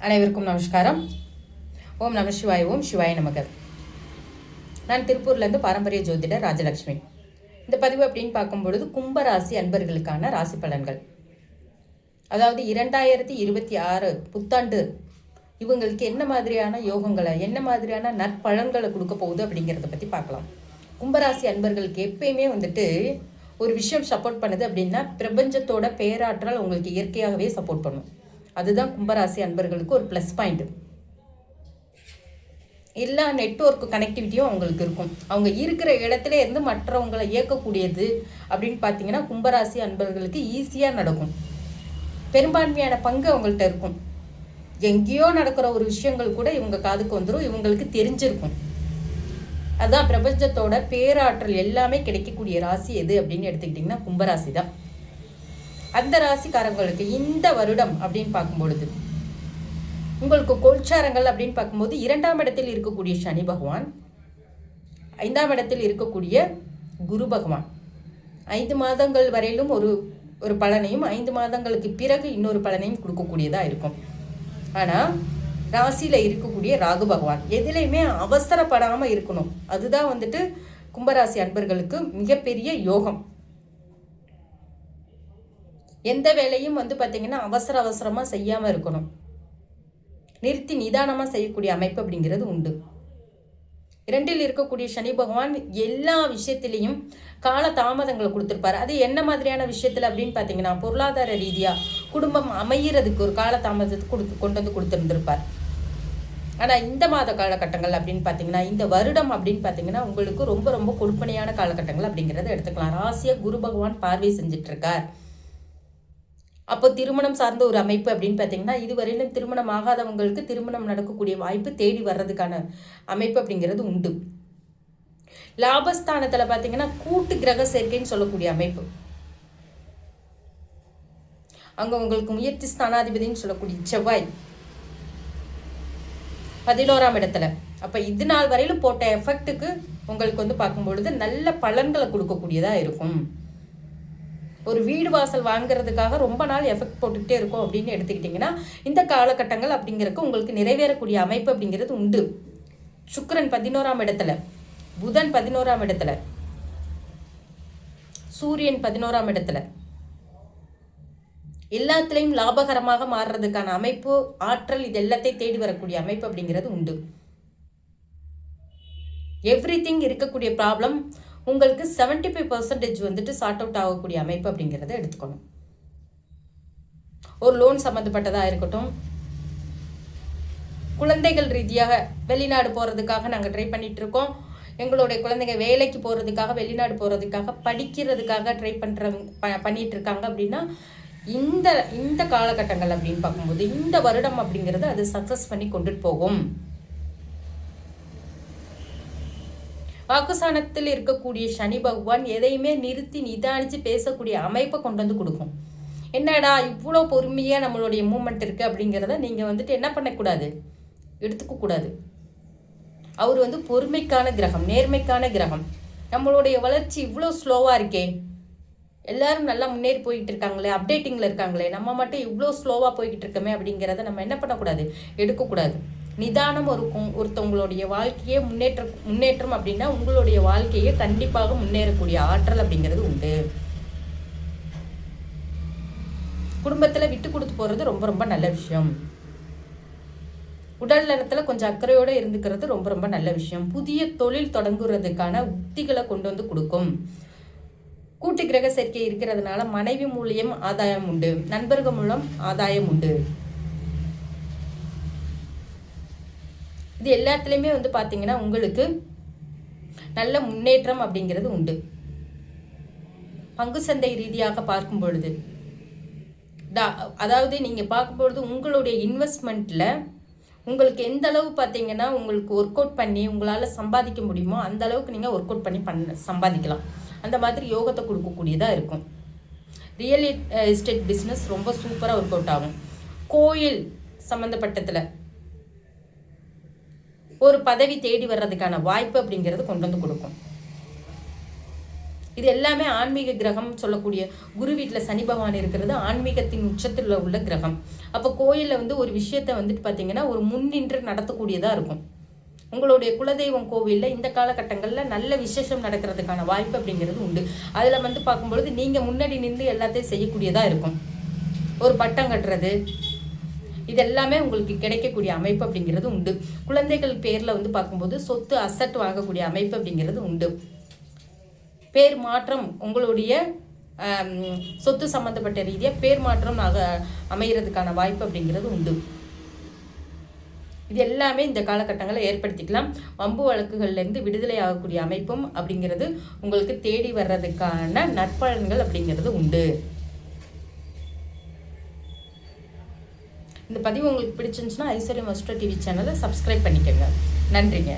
அனைவருக்கும் நமஸ்காரம். ஓம் நம சிவாய். ஓம் சிவாய நமக. நான் திருப்பூர்லேருந்து பாரம்பரிய ஜோதிடர் ராஜலட்சுமி. இந்த பதிவு அப்படின்னு பார்க்கும்பொழுது கும்பராசி அன்பர்களுக்கான ராசி பலன்கள், அதாவது 2026 புத்தாண்டு இவங்களுக்கு என்ன மாதிரியான யோகங்களை, என்ன மாதிரியான நற்பலன்களை கொடுக்க போகுது அப்படிங்கிறத பற்றி பார்க்கலாம். கும்பராசி அன்பர்களுக்கு எப்பயுமே ஒரு விஷயம் சப்போர்ட் பண்ணுது அப்படின்னா பிரபஞ்சத்தோட பேராற்றல் உங்களுக்கு இயற்கையாகவே சப்போர்ட் பண்ணும். அதுதான் கும்பராசி அன்பர்களுக்கு ஒரு ப்ளஸ் பாயிண்ட். எல்லா நெட்வொர்க் கனெக்டிவிட்டியும் அவங்களுக்கு இருக்கும். அவங்க இருக்கிற இடத்துல இருந்து மற்றவங்களை இயக்கக்கூடியது அப்படின்னு பார்த்தீங்கன்னா கும்பராசி அன்பர்களுக்கு ஈஸியாக நடக்கும். பெரும்பான்மையான பங்கு அவங்கள்ட்ட இருக்கும். எங்கேயோ நடக்கிற ஒரு விஷயங்கள் கூட இவங்க காதுக்கு வந்துடும், இவங்களுக்கு தெரிஞ்சிருக்கும். அதுதான் பிரபஞ்சத்தோட பேராற்றல் எல்லாமே கிடைக்கக்கூடிய ராசி எது அப்படின்னு எடுத்துக்கிட்டிங்கன்னா கும்பராசி தான். அந்த ராசிக்காரங்களுக்கு இந்த வருடம் அப்படின்னு பார்க்கும்பொழுது உங்களுக்கு கோல்சாரங்கள் அப்படின்னு பார்க்கும்போது 2ஆம் இடத்தில் இருக்கக்கூடிய சனி பகவான், 5ஆம் இடத்தில் இருக்கக்கூடிய குரு பகவான் 5 மாதங்கள் வரையிலும் ஒரு பலனையும் 5 மாதங்களுக்கு பிறகு இன்னொரு பலனையும் கொடுக்கக்கூடியதாக இருக்கும். ஆனால் ராசியில் இருக்கக்கூடிய ராகு பகவான் எதுலேயுமே அவசரப்படாமல் இருக்கணும். அதுதான் கும்பராசி அன்பர்களுக்கு மிகப்பெரிய யோகம். எந்த வேலையும் பார்த்தீங்கன்னா அவசரமாக செய்யாமல் இருக்கணும். நிறுத்தி நிதானமாக செய்யக்கூடிய அமைப்பு அப்படிங்கிறது உண்டு. 2இல் இருக்கக்கூடிய சனி பகவான் எல்லா விஷயத்திலையும் கால தாமதங்களை கொடுத்துருப்பார். அது என்ன மாதிரியான விஷயத்தில் அப்படின்னு பார்த்தீங்கன்னா பொருளாதார ரீதியாக குடும்பம் அமைகிறதுக்கு ஒரு கால தாமதத்தை கொண்டு வந்து கொடுத்துருந்துருப்பார். ஆனால் இந்த மாத காலகட்டங்கள் அப்படின்னு பார்த்தீங்கன்னா இந்த வருடம் அப்படின்னு பார்த்தீங்கன்னா உங்களுக்கு ரொம்ப ரொம்ப கொடுப்பனையான காலகட்டங்கள் அப்படிங்கிறத எடுத்துக்கலாம். ராசியை குரு பகவான் பார்வை செஞ்சிட்ருக்கார். அப்போ திருமணம் சார்ந்த ஒரு அமைப்பு அப்படின்னு பார்த்தீங்கன்னா இதுவரையிலும் திருமணம் ஆகாதவங்களுக்கு திருமணம் நடக்கக்கூடிய வாய்ப்பு தேடி வர்றதுக்கான அமைப்பு அப்படிங்கிறது உண்டு. லாபஸ்தானத்தில் பார்த்தீங்கன்னா கூட்டு கிரக சேர்க்கைன்னு சொல்லக்கூடிய அமைப்பு. அங்கே உங்களுக்கு முயற்சி ஸ்தானாதிபதினு சொல்லக்கூடிய செவ்வாய் 11ஆம் இடத்துல. அப்போ இது நாள் வரையிலும் போட்ட எஃபெக்ட்டுக்கு உங்களுக்கு பார்க்கும்பொழுது நல்ல பலன்களை கொடுக்கக்கூடியதாக இருக்கும். ஒரு வீடு வாசல் வாங்குறதுக்காக ரொம்ப நாள் எஃபெக்ட் போட்டுக்கிட்டே இருக்கும் அப்படின்னு எடுத்துக்கிட்டிங்கன்னா இந்த காலகட்டங்கள் அப்படிங்கிறதுக்கு உங்களுக்கு நிறைவேறக்கூடிய அமைப்பு அப்படிங்கிறது உண்டு. சுக்கிரன் 11ஆம் இடத்துல, புதன் 11ஆம் இடத்துல, சூரியன் 11ஆம் இடத்துல, எல்லாத்துலேயும் லாபகரமாக மாறுறதுக்கான அமைப்பு, ஆற்றல், இது எல்லாத்தையும் தேடி வரக்கூடிய அமைப்பு அப்படிங்கிறது உண்டு. எவ்ரிதிங் இருக்கக்கூடிய ப்ராப்ளம் உங்களுக்கு 75% சார்ட் அவுட் ஆகக்கூடிய அமைப்பு அப்படிங்கிறத எடுத்துக்கணும். ஒரு லோன் சம்மந்தப்பட்டதாக இருக்கட்டும், குழந்தைகள் ரீதியாக வெளிநாடு போகிறதுக்காக நாங்கள் ட்ரை பண்ணிட்டு இருக்கோம், எங்களுடைய குழந்தைங்க வேலைக்கு போகிறதுக்காக வெளிநாடு போகிறதுக்காக படிக்கிறதுக்காக ட்ரை பண்ணிட்டு இருக்காங்க அப்படின்னா இந்த காலகட்டங்கள் அப்படின்னு பார்க்கும்போது இந்த வருடம் அப்படிங்கிறது அது சக்ஸஸ் பண்ணி கொண்டுட்டு போகும். வாக்குஸ்தானத்தில் இருக்கக்கூடிய சனி பகவான் எதையுமே நிறுத்தி நிதானித்து பேசக்கூடிய அமைப்பை கொண்டு வந்து கொடுக்கும். என்னடா இவ்வளோ பொறுமையாக நம்மளுடைய மூமெண்ட் இருக்குது அப்படிங்கிறத நீங்கள் என்ன பண்ணக்கூடாது, எடுத்துக்கக்கூடாது. அவர் பொறுமைக்கான கிரகம், நேர்மைக்கான கிரகம். நம்மளுடைய வளர்ச்சி இவ்வளோ ஸ்லோவாக இருக்கே, எல்லாரும் நல்லா முன்னேறி போய்கிட்டு இருக்காங்களே, அப்டேட்டிங்கில் இருக்காங்களே, நம்ம மட்டும் இவ்வளோ ஸ்லோவாக போய்கிட்டு இருக்கோமே அப்படிங்கிறத நம்ம என்ன பண்ணக்கூடாது, எடுக்கக்கூடாது. நிதானம் ஒருத்தவங்களுடைய வாழ்க்கையே முன்னேற்றம் அப்படின்னா உங்களுடைய வாழ்க்கையே கண்டிப்பாக முன்னேறக்கூடிய ஆற்றல் அப்படிங்கிறது உண்டு. குடும்பத்தில் விட்டு கொடுத்து போகிறது ரொம்ப ரொம்ப நல்ல விஷயம். உடல் நலத்தில் கொஞ்சம் அக்கறையோடு இருந்துக்கிறது ரொம்ப ரொம்ப நல்ல விஷயம். புதிய தொழில் தொடங்குறதுக்கான உத்திகளை கொண்டு வந்து கொடுக்கும். கூட்டு கிரக சேர்க்கை இருக்கிறதுனால மனைவி மூலியம் ஆதாயம் உண்டு, நண்பர்கள் மூலம் ஆதாயம் உண்டு. இது எல்லாத்துலேயுமே பார்த்தீங்கன்னா உங்களுக்கு நல்ல முன்னேற்றம் அப்படிங்கிறது உண்டு. பங்கு சந்தை ரீதியாக பார்க்கும் பொழுது அதாவது நீங்கள் பார்க்கும்பொழுது உங்களுடைய இன்வெஸ்ட்மெண்ட்டில் உங்களுக்கு எந்த அளவு பார்த்தீங்கன்னா உங்களுக்கு ஒர்க் அவுட் பண்ணி உங்களால் சம்பாதிக்க முடியுமோ அந்த அளவுக்கு நீங்கள் ஒர்க் அவுட் பண்ணி சம்பாதிக்கலாம். அந்த மாதிரி யோகத்தை கொடுக்கக்கூடியதாக இருக்கும். ரியல் எஸ்டேட் பிஸ்னஸ் ரொம்ப சூப்பராக ஒர்க் அவுட் ஆகும். கோயில் சம்மந்தப்பட்டத்தில் ஒரு பதவி தேடி வர்றதுக்கான வாய்ப்பு அப்படிங்கிறது கொண்டு வந்து கொடுக்கும். இது எல்லாமே ஆன்மீக கிரகம் சொல்லக்கூடிய குரு வீட்டில் சனி பகவான் இருக்கிறது ஆன்மீகத்தின் உச்சத்தில் உள்ள கிரகம். அப்போ கோயிலில் வந்து ஒரு விஷயத்தை வந்துட்டு பார்த்தீங்கன்னா ஒரு முன்னின்று நடத்தக்கூடியதாக இருக்கும். உங்களுடைய குலதெய்வம் கோவிலில் இந்த காலகட்டங்களில் நல்ல விசேஷம் நடக்கிறதுக்கான வாய்ப்பு அப்படிங்கிறது உண்டு. அதில் வந்து பார்க்கும்பொழுது நீங்கள் முன்னாடி நின்று எல்லாத்தையும் செய்யக்கூடியதாக இருக்கும். ஒரு பட்டம் கட்டுறது இது எல்லாமே உங்களுக்கு கிடைக்கக்கூடிய அமைப்பு அப்படிங்கிறது உண்டு. குழந்தைகள் பேரில் வந்து பார்க்கும்போது சொத்து அசட் வாங்கக்கூடிய அமைப்பு அப்படிங்கிறது உண்டு. பேர் மாற்றம் உங்களுடைய சொத்து சம்மந்தப்பட்ட ரீதியாக பேர் மாற்றம் அமைகிறதுக்கான வாய்ப்பு அப்படிங்கிறது உண்டு. இது எல்லாமே இந்த காலகட்டங்களை ஏற்படுத்திக்கலாம். வம்பு வழக்குகள்லேருந்து விடுதலை ஆகக்கூடிய அமைப்பும் அப்படிங்கிறது உங்களுக்கு தேடி வர்றதுக்கான நற்பலன்கள் அப்படிங்கிறது உண்டு. இந்த பதிவு உங்களுக்கு பிடிச்சிருந்துச்சுன்னா ஐஸ்வர்யம் அஸ்ட்ரோ டிவி சேனலை சப்ஸ்கிரைப் பண்ணிக்கோங்க. நன்றிங்க.